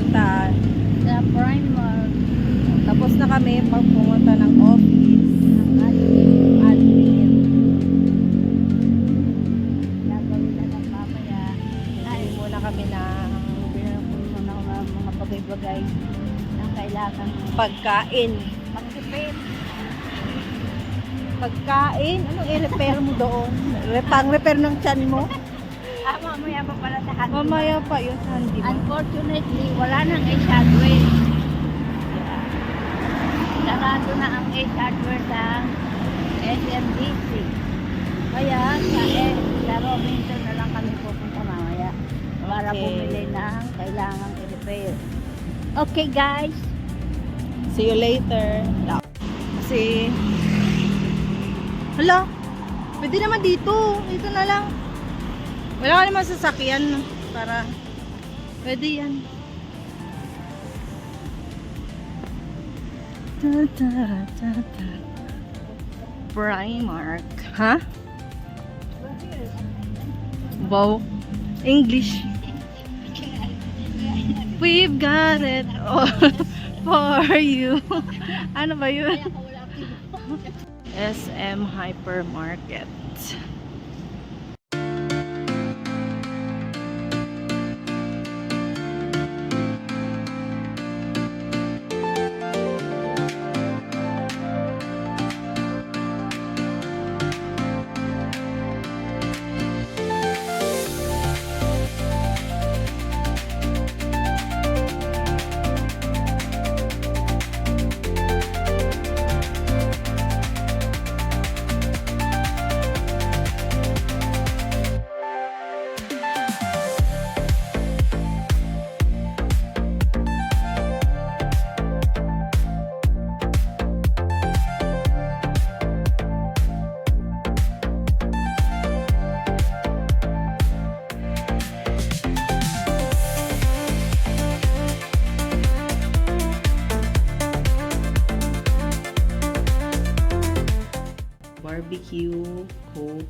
punta. Sa Primark. Tapos na kami pag pumunta ng office. Admin. Gagawin na lang mamaya. Ay, muna kami ng Pinapun mo na mga bagay-bagay na kailangan pagkain. magtipid. Pagkain? Anong i-repair mo doon? Pang-repair ng tiyan mo? Mamaya pa pala sa hand. Mamaya pa yun sa hindi mo. Unfortunately, wala nang eyeshadow eh. sarado na ang Ace Hardware ng SMDC. Kaya sa Robinson na lang kami pupunta mamaya para Okay. bumili ng kailangang i-repair. Okay guys, See you later. Kasi, hala, pwede naman dito. Dito na lang. Wala ka naman sasakyan para, pwede yan. Primark. Ha? Wow. English. We've got it all for you. Ano ba yun? SM Hypermarket. Barbecue, Coke.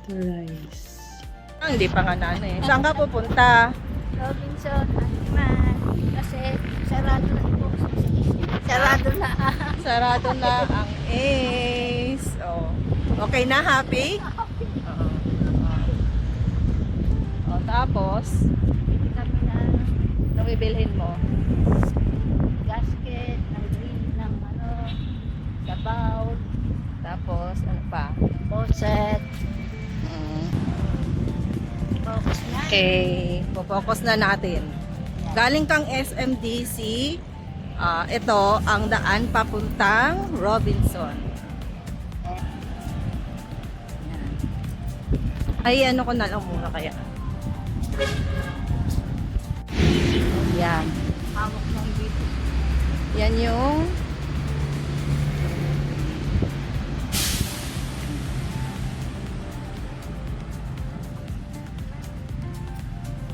Rice. Hindi pa nga na ano eh. Saan ka pupunta? Robinson, Animal, kasi sarado na po. Sarado na. Sarado na ang Ace. Oh. Okay na, happy? Oo. Oh, tapos, Kami na anong bibilhin mo? gasket, ng green, ng ano, sabaw, Tapos, ano pa? faucet, focus na. Okay, focus na natin. Galing kang SMDC, ito ang daan papuntang Robinson. Ay, ano ko na lang muna kaya. Yan. Hawak ng dito. Yan yung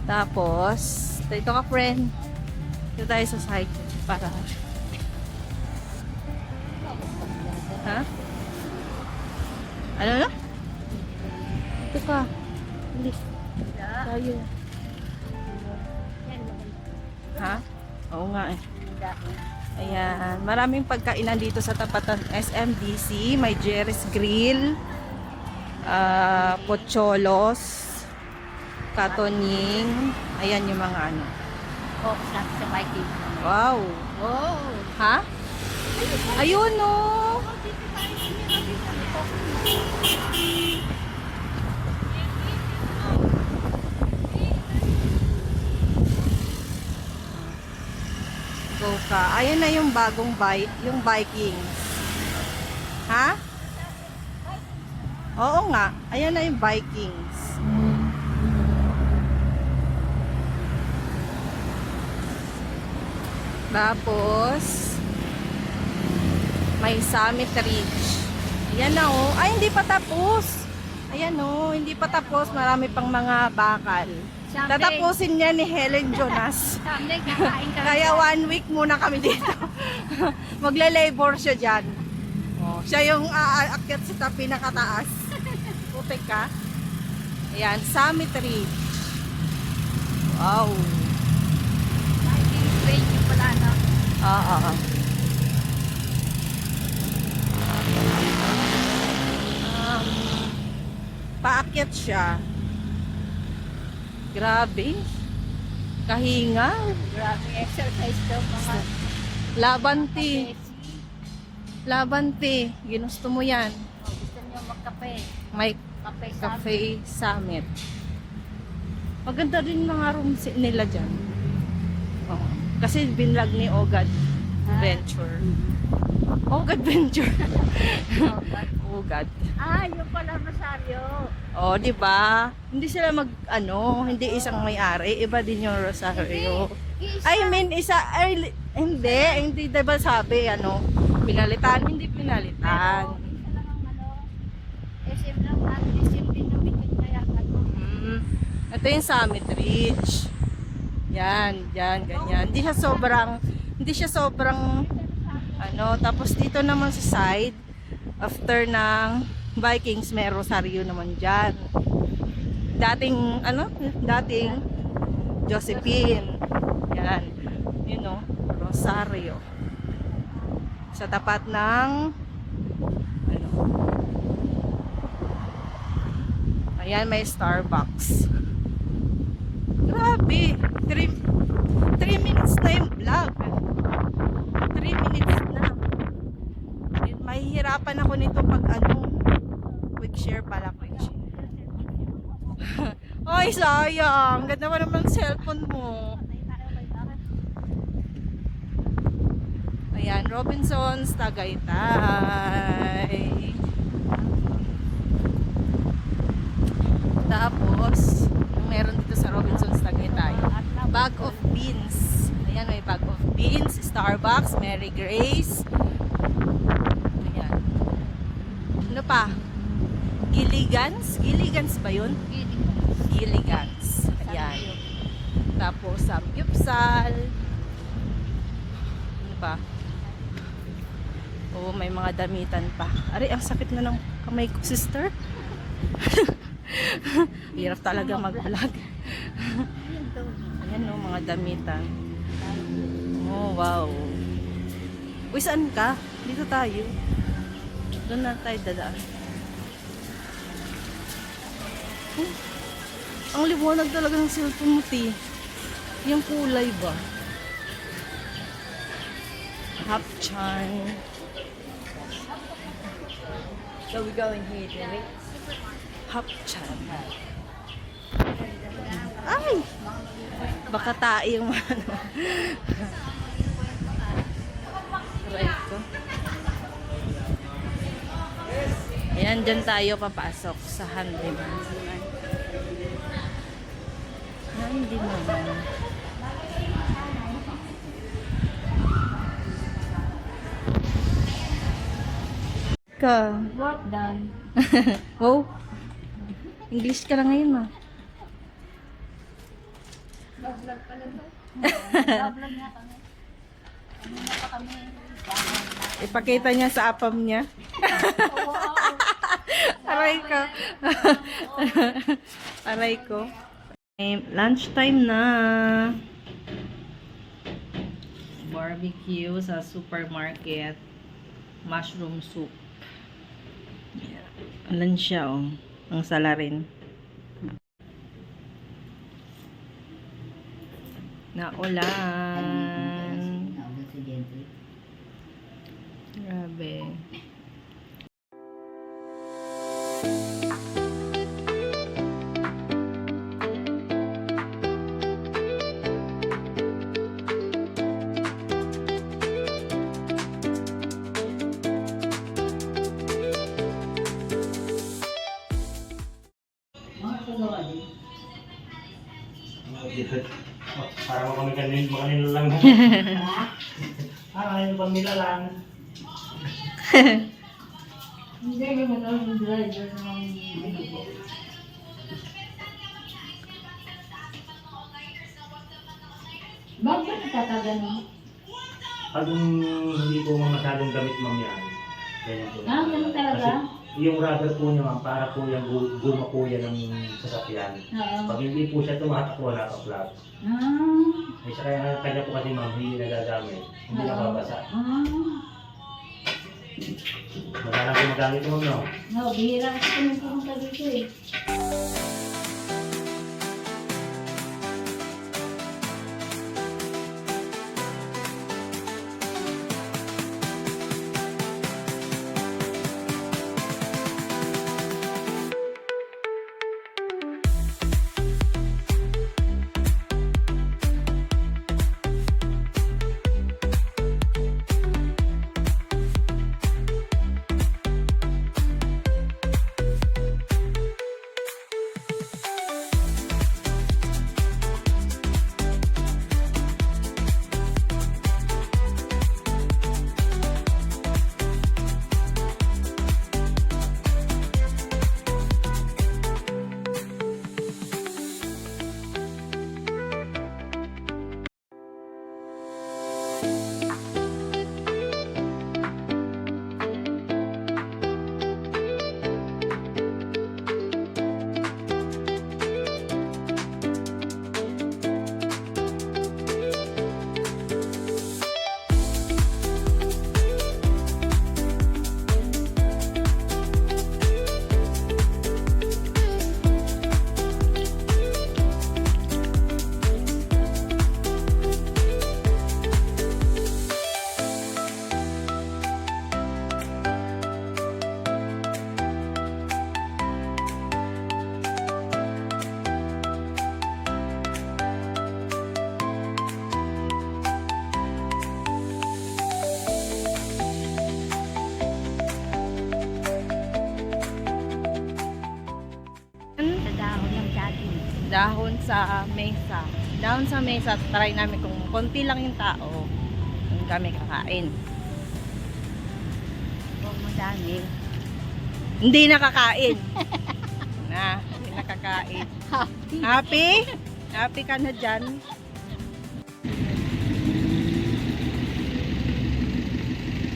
tapos, dito ka friend. Dito tayo sa side para ha? Ano na? Dito ka. Bilis. Tayo. Ha? Oo nga eh. Ayan. Maraming pagkainan dito sa tapat ng SMDC. May Jerry's Grill, Pocholos, Katoning. Ayan yung mga ano. Focus na sa biking. Wow! Oh! Ha? Ayun no! Go ka. Ayun na yung bagong bike, yung Vikings. Ha? Oo nga. Ayan na yung Vikings. Tapos, may Summit Ridge. Ayan na oh. Ay, hindi pa tapos. Ayan oh, hindi pa tapos. Marami pang mga bakal. Tatapusin niya ni Helen Jonas. Someday kakain ka. Kaya 1 week muna kami dito. Magle-labor siya dyan. Oh, siya yung aakyat sa pinakataas. Putik ka. Ayan, Summit Ridge. Wow. Biking range yung pala na. Oo. Paakyat siya. Grabe. Kahinga. Grabe exercise daw mga Labanti. Labanti. Ginusto mo yan. Gusto niyo magkape? May Kape sa Cafe Summit. Maganda din mga rooms nila dyan. Oo. Kasi binlog ni Ogad Venture. Ogad Venture. Ogad. yung pala Rosario. Oh, di ba? Hindi sila hindi isang may-ari, iba din yung Rosario. I mean, hindi 'di ba sabi pinalitan, hindi pinalitan. Isa lang ang SM lang natin. SM din yung bikin kaya Ito yung Summit Ridge. Yan, ganyan. Hindi siya sobrang tapos dito naman sa side, after ng Vikings, may Rosario naman dyan. Dating Josephine. Yan. Rosario. Sa tapat ng ayan, may Starbucks. Grabe. 3 minutes na yung vlog. 3 minutes na. Mahihirapan ako nito pag quick share pala, quick share. Ay, sayang. Ganda mo naman cellphone mo. Ayan, Robinsons, Tagaytay. Tapos, meron dito sa Robinsons, Tagaytay. Bag of beans. Ayan, may bag of beans. Starbucks, Mary Grace. Ayan. Ano pa? Gilligans? Gilligans ba yun? Gilligans. Ayan. Tapos, Samgyupsal. Ano pa? Oh, may mga damitan pa. Ari, ang sakit na ng kamay ko, sister. Hirap talaga mag-vlog. Ayan, mga damitan. Oh, wow. Uy, saan ka? Dito tayo. Doon na tayo dadaan. Ang liwanag talaga ng cellphone mo, T. Yung kulay ba? Hapchan. So we go in here, Jimmy. Hapchan. Ay! Baka tayo yung Right ko. Ayan, dyan tayo papasok sa handyman. Handyman. Ka. Work done. Wow. English ka lang ngayon, ah. Vlog pala to. Vlog nga kami. Kanina pa kami. Ipakita niya sa apam niya. Aray ko. Aray ko. Lunchtime na. Barbecue sa supermarket. Mushroom soup. Alan siya, oh. Ang salarin. Naulan. Grabe. Para mo kami kanina lang. Ayun pang nila lang. Hindi naman ang driver ng bakit natatagan mo? Pag hindi po masyadong gamit ma'am yan. Ganyan po. Ganun talaga? Kasi yung rubber po niya ma'am, para po yung guma po yan ng sasakyan. Oo. Pag hindi po siya tumatak po, naka-flat. Ay siya kaya po kasi ma'am, hindi nagagamit. Hindi nababasa. Madalang po magamit mo no? No, bihira kasi kami pumunta dito eh. mesa. Down sa mesa, try namin kung konti lang yung tao, kung kami kakain. Huwag madami. Hindi nakakain. Hindi nakakain. Happy? Happy ka na dyan?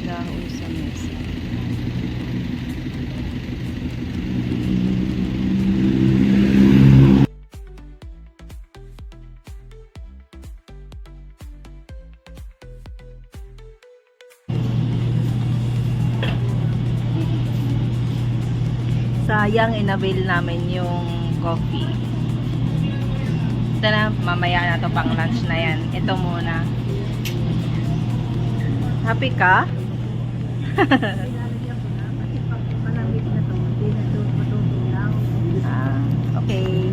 Dahon sa mesa. Sayang, inabil namin yung coffee. Ito na, mamaya na to pang lunch na yan. Ito muna. Happy ka? Pinalagyan ko na. Kasi pag malamig na to, hindi na to matutulaw. Okay.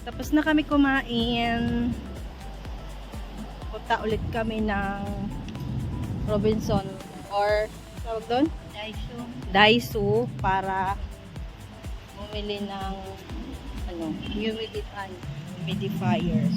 Tapos na kami kumain. Punta ulit kami ng Robinson or tawag doon? Daiso para bumili ng humidifier.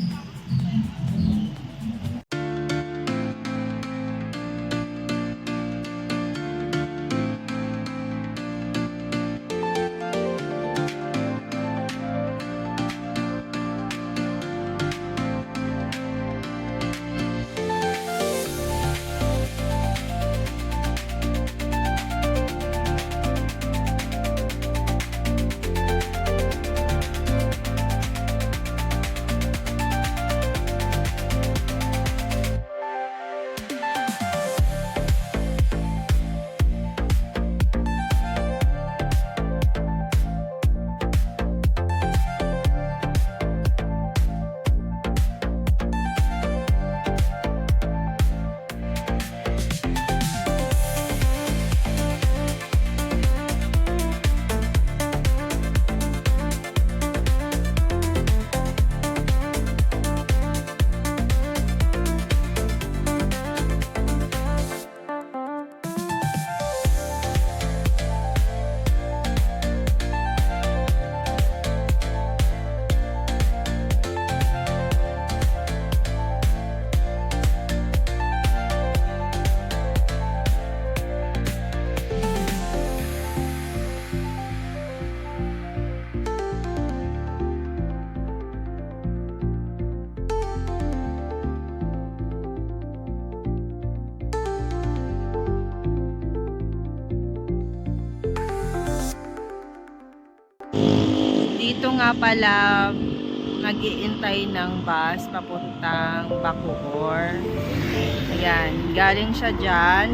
Dito nga pala nag-iintay ng bus papuntang Bacoor. Ayan, galing siya dyan.